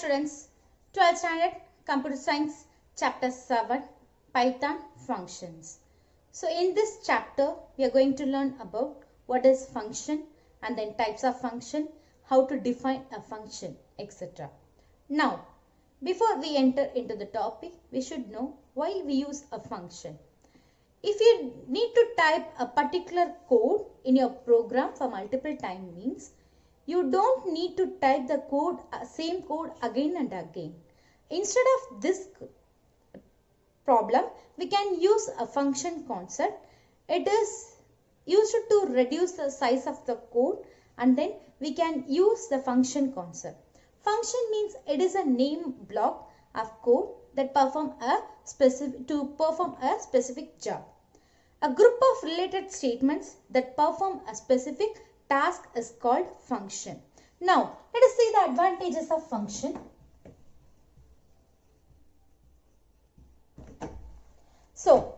students, 12th standard computer science chapter 7 Python functions. So in this chapter we are going to learn about what is function and then types of function, how to define a function, etc. Now before we enter into the topic, we should know why we use a function. If you need to type a particular code in your program for multiple time means you don't need to type the code, same code again and again. Instead of this problem, we can use a function concept. It is used to reduce the size of the code and then we can use the function concept. Function means it is a name block of code that perform a specific job. A group of related statements that perform a specific task is called function. Now, let us see the advantages of function. So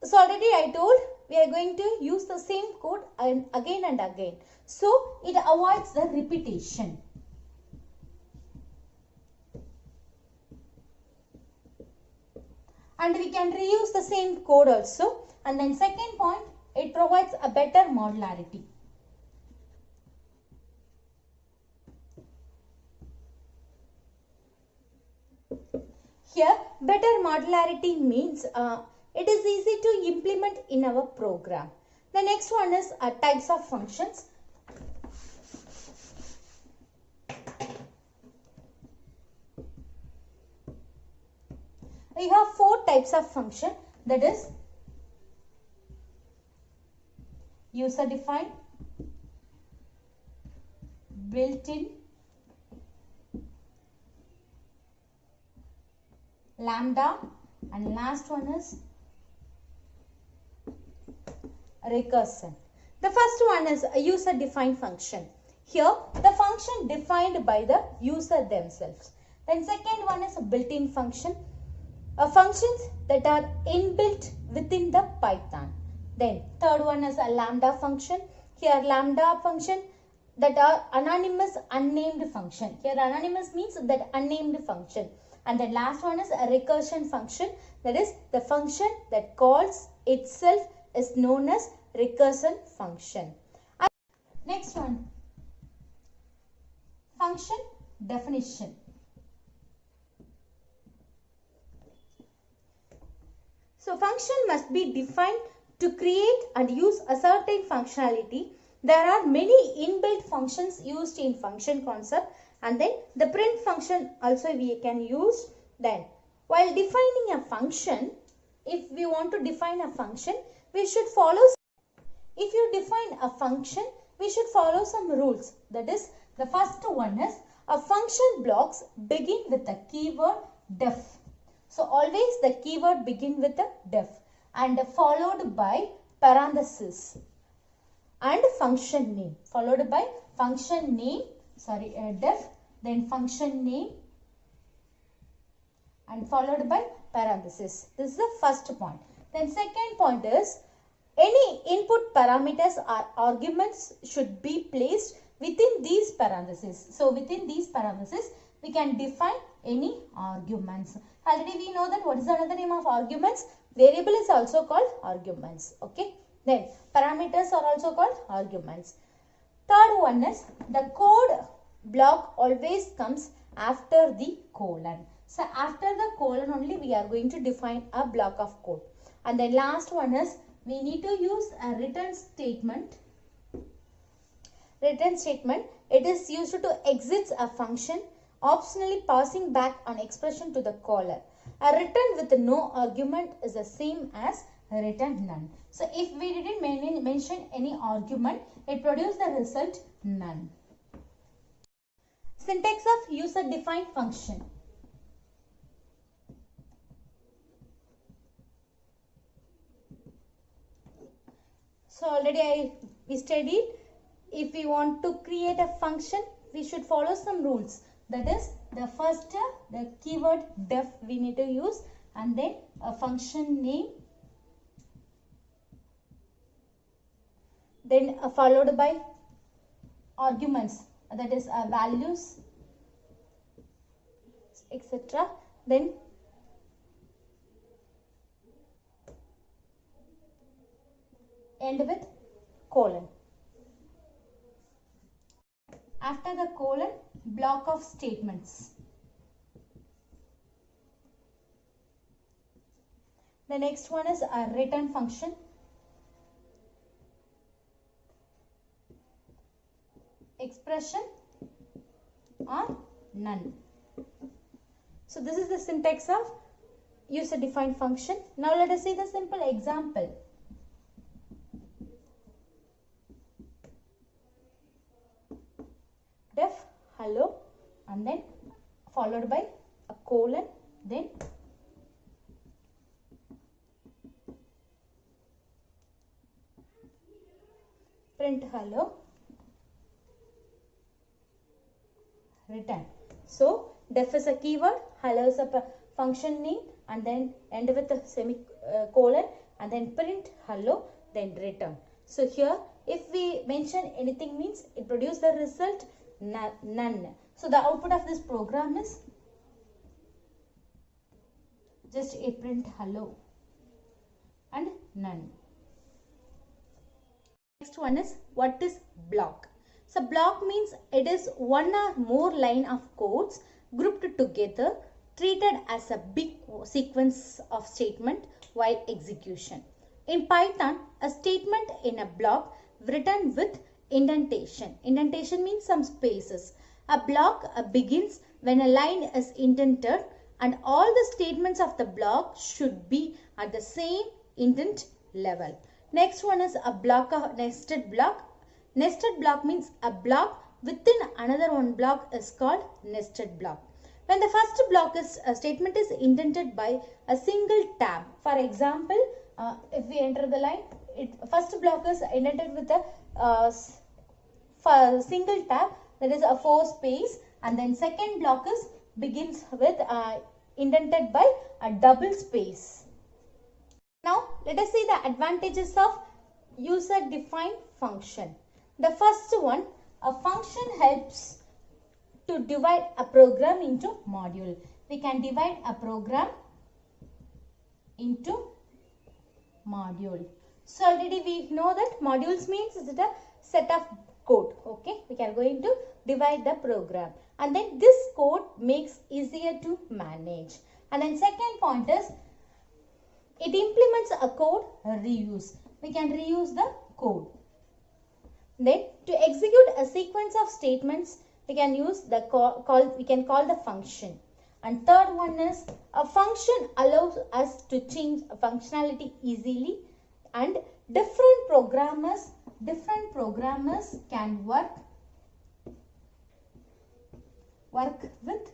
already I told we are going to use the same code again and again. So, it avoids the repetition. And we can reuse the same code also. And then second point, it provides a better modularity. Here, better modularity means it is easy to implement in our program. The next one is types of functions. We have four types of function, that is user defined, built-in, lambda, and last one is recursion. The first one is a user defined function. Here the function defined by the user themselves. Then second one is a built-in function. Functions that are inbuilt within the Python. Then third one is a lambda function. Here lambda function that are anonymous unnamed function. Here anonymous means that unnamed function. And the last one is a recursion function, that is the function that calls itself is known as recursion function. Next one, function definition. So function must be defined to create and use a certain functionality. There are many inbuilt functions used in function concept, and then the print function also we can use. Then while defining a function, if we want to define a function, we should follow, if you define a function, we should follow some rules. That is, the first one is a function blocks begin with the keyword def. So always the keyword begin with a def and followed by parenthesis and function name, followed by function name, def, then function name and followed by parenthesis. This is the first point. Then second point is any input parameters or arguments should be placed within these parentheses. So within these parentheses we can define any arguments. Already we know that what is another name of arguments? Variable is also called arguments. Okay. Then parameters are also called arguments. Third one is the code block always comes after the colon. So after the colon only we are going to define a block of code. And then last one is we need to use a return statement. Return statement, it is used to exit a function, optionally passing back an expression to the caller. A return with no argument is the same as return none. So if we didn't mention any argument, it produces the result none. Syntax of user defined function. So already we studied, if we want to create a function, we should follow some rules. That is, the first the keyword def we need to use, and then a function name, then followed by arguments, that is values, etc. Then end with colon. After the colon, block of statements. The next one is a return function. Expression or none. So this is the syntax of user defined function. Now let us see the simple example. Def hello and then followed by a colon, then print hello, return. So def is a keyword, hello is a function name, and then end with a semicolon and then print hello, then return. So here if we mention anything means it produces the result none. So the output of this program is just a print hello and none. Next one is what is block. So block means it is one or more line of codes grouped together, treated as a big sequence of statement while execution. In Python, a statement in a block written with indentation. Indentation means some spaces. A block begins when a line is indented and all the statements of the block should be at the same indent level. Next one is a block of nested block. Nested block means a block within another one block is called nested block. When the first block is statement is indented by a single tab. For example, if we enter the line, first block is indented with a single tab, that is a 4 space, and then second block is begins with indented by a double space. Now let us see the advantages of user defined function. The first one, a function helps to divide a program into module. We can divide a program into module. So already we know that modules means is it a set of code. Okay, we are going to divide the program, and then this code makes easier to manage. And then second point is it implements a code reuse. We can reuse the code. Then to execute a sequence of statements, we can use the we can call the function. And third one is a function allows us to change a functionality easily, and different programmers can work with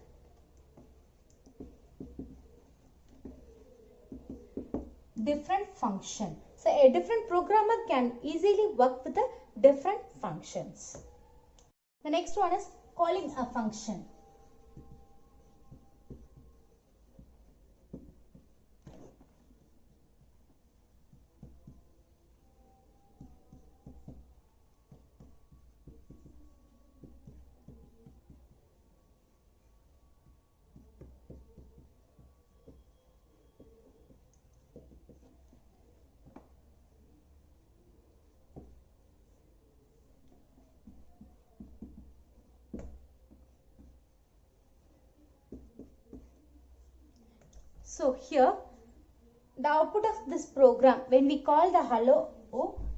different function. So a different programmer can easily work with the different functions. The next one is calling a function. So here the output of this program, when we call the hello,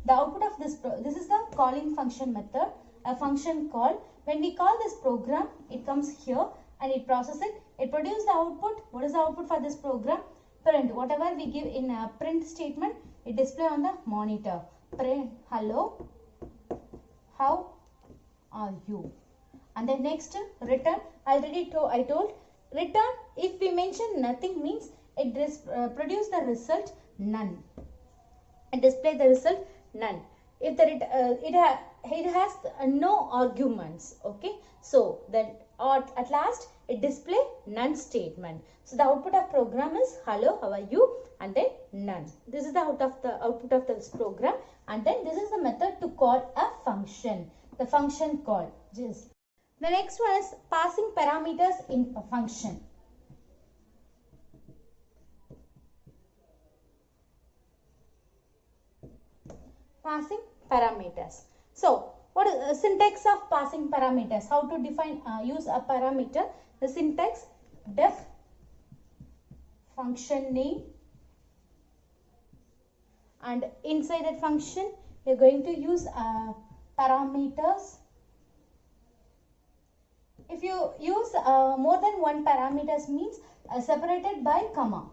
the output of this is the calling function method, a function call. When we call this program, it comes here and it processes it. It produces the output. What is the output for this program? Print. Whatever we give in a print statement, it display on the monitor. Print hello, how are you? And then next return. I told return, if we mention nothing means it produce the result none. And display the result none. If the it has no arguments, okay, so then at last it display none statement. So the output of program is hello, how are you, and then none. This is the output of this program, and then this is the method to call a function. The function call. The next one is passing parameters in a function. Passing parameters. So, what is the syntax of passing parameters? How to define, use a parameter? The syntax: def function name, and inside that function we are going to use parameters. If you use more than one parameters, means separated by comma.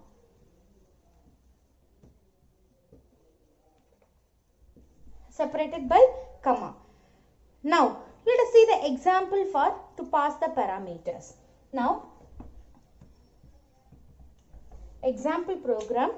Separated by comma. Now let us see the example for to pass the parameters. Now example program.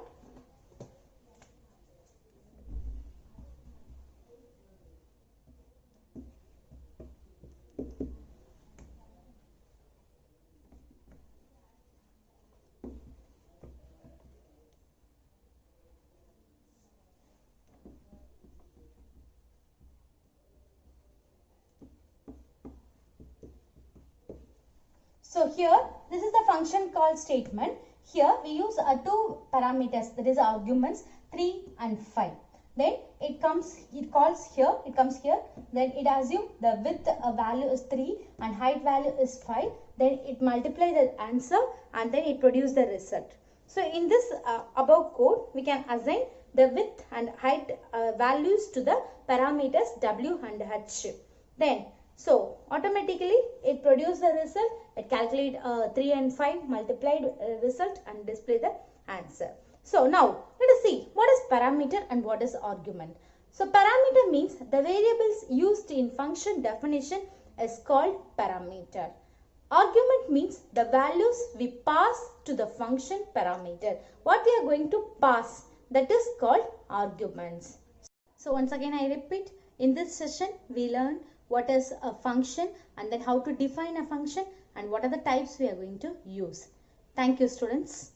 So here, this is the function call statement. Here we use two parameters, that is arguments 3 and 5. Then it comes here, then it assumes the width value is 3 and height value is 5. Then it multiplies the answer and then it produces the result. So in this above code, we can assign the width and height values to the parameters W and H. Then so automatically it produces the result. It calculate 3 and 5 multiplied result and display the answer. So now let us see what is parameter and what is argument. So parameter means the variables used in function definition is called parameter. Argument means the values we pass to the function parameter. What we are going to pass, that is called arguments. So once again I repeat, in this session we learn what is a function and then how to define a function and what are the types we are going to use. Thank you, students.